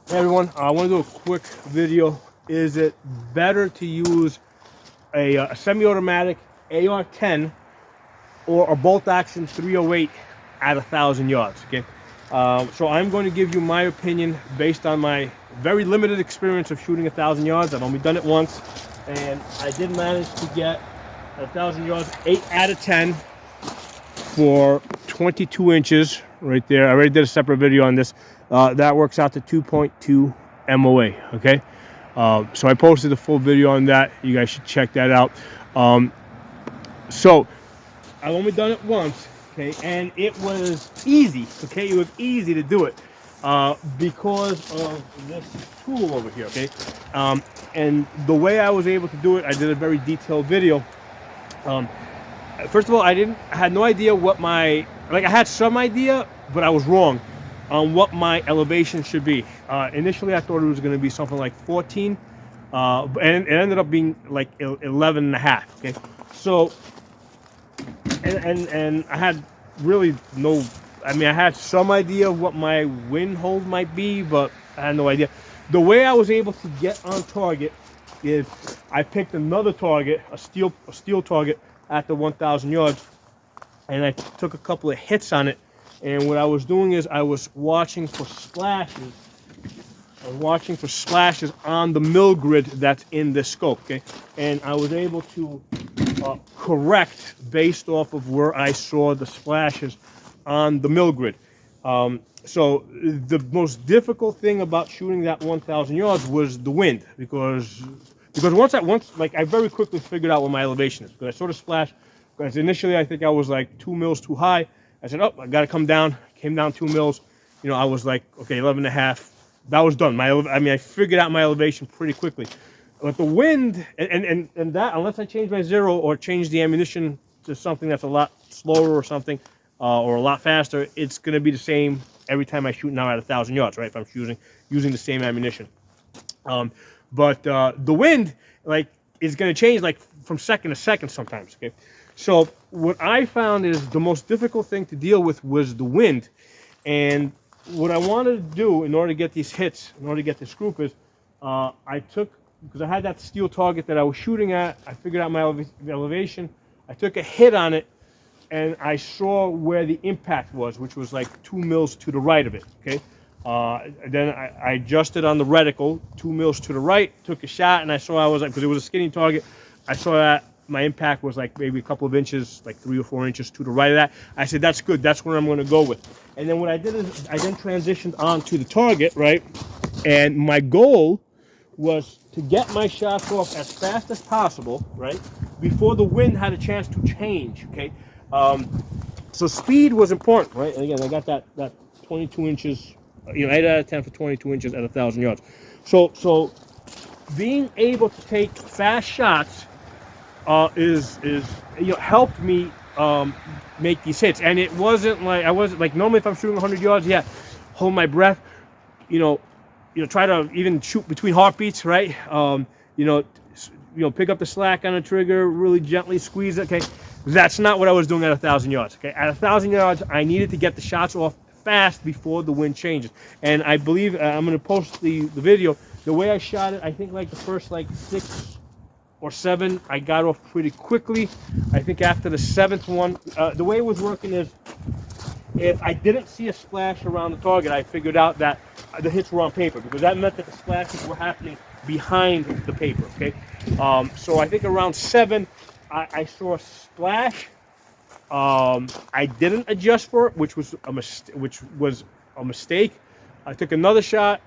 Hey everyone, I want to do a quick video. Is it better to use a semi-automatic AR-10 or a bolt-action 308 at 1,000 yards? Okay, so I'm going to give you my opinion based on my very limited experience of shooting 1,000 yards. I've only done it once, and I did manage to get 1,000 yards, 8 out of 10 for 22 inches right there. I already did a separate video on this. That works out to 2.2 MOA, okay? So I posted a full video on that. You guys should check that out. So I've only done it once, okay? And it was easy, okay? It was easy to do it because of this tool over here, okay? And the way I was able to do it, I did a very detailed video. First of all, I had no idea what I had some idea, but I was wrong on what my elevation should be. Initially, I thought it was going to be something like 14, and it ended up being like 11 and a half, okay? So, and I had really no, I had some idea of what my wind hold might be, but I had no idea. The way I was able to get on target is I picked another target, a steel target, at the 1,000 yards, and I took a couple of hits on it. And what I was doing is I was watching for splashes. I was watching for splashes on the mill grid that's in this scope, okay? And I was able to correct based off of where I saw the splashes on the mill grid. So the most difficult thing about shooting that 1,000 yards was the wind, because once I very quickly figured out what my elevation is, because I saw the splash. Because initially I think I was like 2 mils too high. I said, oh, I got to come down. Came down 2 mils. You know, I was like, okay, 11 and a half. That was done. I figured out my elevation pretty quickly. But the wind and that, unless I change my zero or change the ammunition to something that's a lot slower or something, or a lot faster, it's going to be the same every time I shoot now at 1,000 yards, right? If I'm using the same ammunition. But the wind, is going to change from second to second sometimes, okay? So what I found is the most difficult thing to deal with was the wind. And what I wanted to do in order to get these hits, in order to get this group is, because I had that steel target that I was shooting at, I figured out my elevation, I took a hit on it, and I saw where the impact was, which was like 2 mils to the right of it, okay? Then I adjusted on the reticle, 2 mils to the right, took a shot, and I saw because it was a skinny target, I saw that my impact was like maybe a couple of inches, like 3 or 4 inches to the right of that. I said, that's good, that's where I'm going to go with. And then what I did is I then transitioned onto the target, right? And my goal was to get my shots off as fast as possible, right? Before the wind had a chance to change, okay? So speed was important, right? And again, I got that 22 inches, 8 out of 10 for 22 inches at 1,000 yards. So being able to take fast shots helped me make these hits. And it wasn't like normally if I'm shooting 100 yards, yeah, hold my breath, try to even shoot between heartbeats, right? Pick up the slack on the trigger, really gently squeeze it. Okay, that's not what I was doing at 1,000 yards. Okay, at 1,000 yards, I needed to get the shots off fast before the wind changes. And I believe I'm going to post the video. The way I shot it, I think the first 6 or 7, I got off pretty quickly. I think after the 7th one, the way it was working is, if I didn't see a splash around the target, I figured out that the hits were on paper, because that meant that the splashes were happening behind the paper, okay? So I think around 7, I saw a splash. I didn't adjust for it, which was a mistake. I took another shot.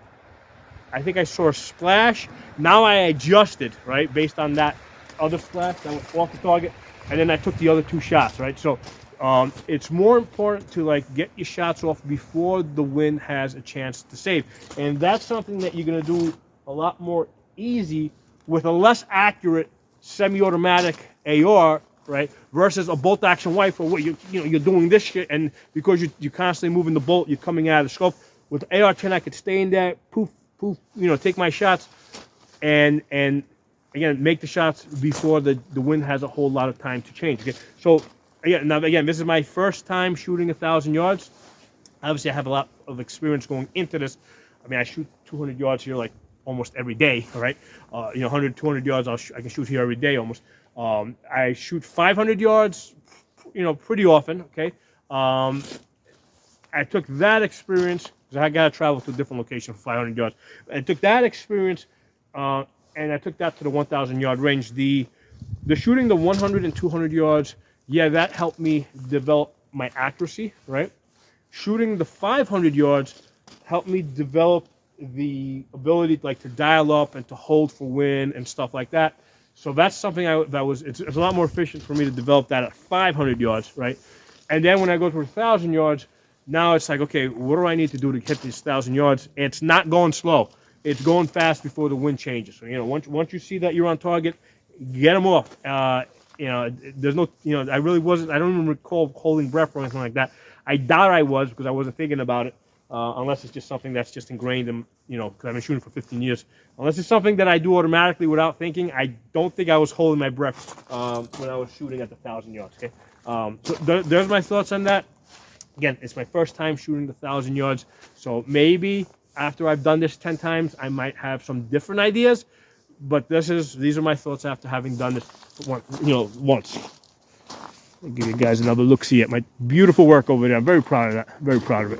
I think I saw a splash. Now I adjusted, right, based on that other splash that was off the target, and then I took the other 2 shots, right? So it's more important to get your shots off before the wind has a chance to save, and that's something that you're gonna do a lot more easy with a less accurate semi-automatic AR, right, versus a bolt-action rifle where you're doing this shit, and because you're constantly moving the bolt, you're coming out of the scope. With the AR-10, I could stay in there, poof, poof, take my shots, and again, make the shots before the wind has a whole lot of time to change. Okay, so again, this is my first time shooting 1,000 yards. Obviously, I have a lot of experience going into this. I shoot 200 yards here like almost every day. All right, 100, 200 yards I can shoot here every day almost. I shoot 500 yards, pretty often. Okay. I took that experience because I got to travel to a different location for 500 yards. I took that experience and I took that to the 1,000 yard range. The shooting the 100 and 200 yards, yeah, that helped me develop my accuracy, right? Shooting the 500 yards helped me develop the ability to dial up and to hold for wind and stuff like that. So that's something it's a lot more efficient for me to develop that at 500 yards, right? And then when I go to 1,000 yards, now it's like, okay, what do I need to do to hit these 1,000 yards? It's not going slow. It's going fast before the wind changes. So, once you see that you're on target, get them off. There's no, I really wasn't, I don't even recall holding breath or anything like that. I doubt I was because I wasn't thinking about it, unless it's just something that's just ingrained in, because I've been shooting for 15 years. Unless it's something that I do automatically without thinking, I don't think I was holding my breath when I was shooting at the 1,000 yards, okay? So there's my thoughts on that. Again, it's my first time shooting the 1,000 yards, so maybe after I've done this 10 times, I might have some different ideas. But these are my thoughts after having done this once. I'll give you guys another look-see at my beautiful work over there. I'm very proud of that. Very proud of it.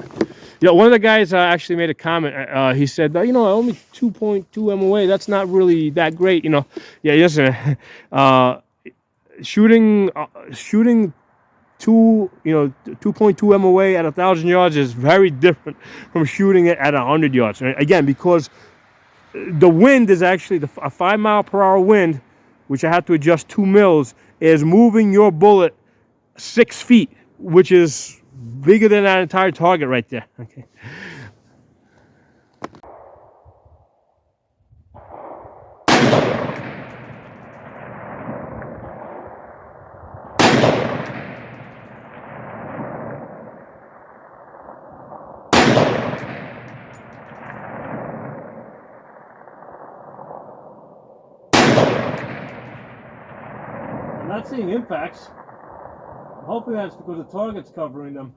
One of the guys actually made a comment. He said, only 2.2 MOA. That's not really that great. Yeah, listen. Shooting 2.2 MOA at 1,000 yards is very different from shooting it at 100 yards. Right? Again, because the wind is actually a 5 mile per hour wind, which I have to adjust 2 mils, is moving your bullet 6 feet, which is bigger than that entire target right there. Okay. I'm not seeing impacts. I'm hoping that's because the target's covering them.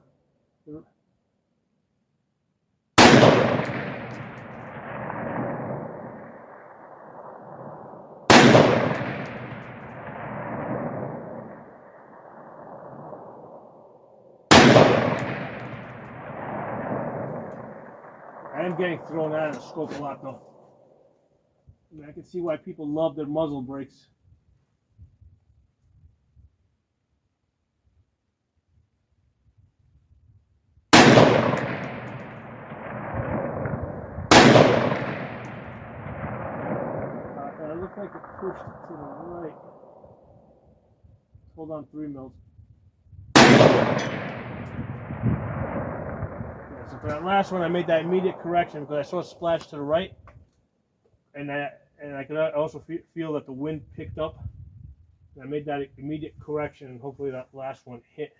I am getting thrown out of the scope a lot though. I can see why people love their muzzle brakes. It looks like it pushed it to the right. Hold on 3 mils. So for that last one, I made that immediate correction because I saw a splash to the right, and I could also feel that the wind picked up. And I made that immediate correction, and hopefully that last one hit.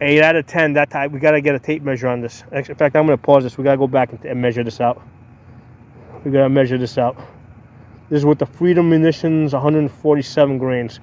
8 out of 10. That time we got to get a tape measure on this. In fact, I'm going to pause this. We got to go back and measure this out. We got to measure this out. This is with the Freedom Munitions 147 grains.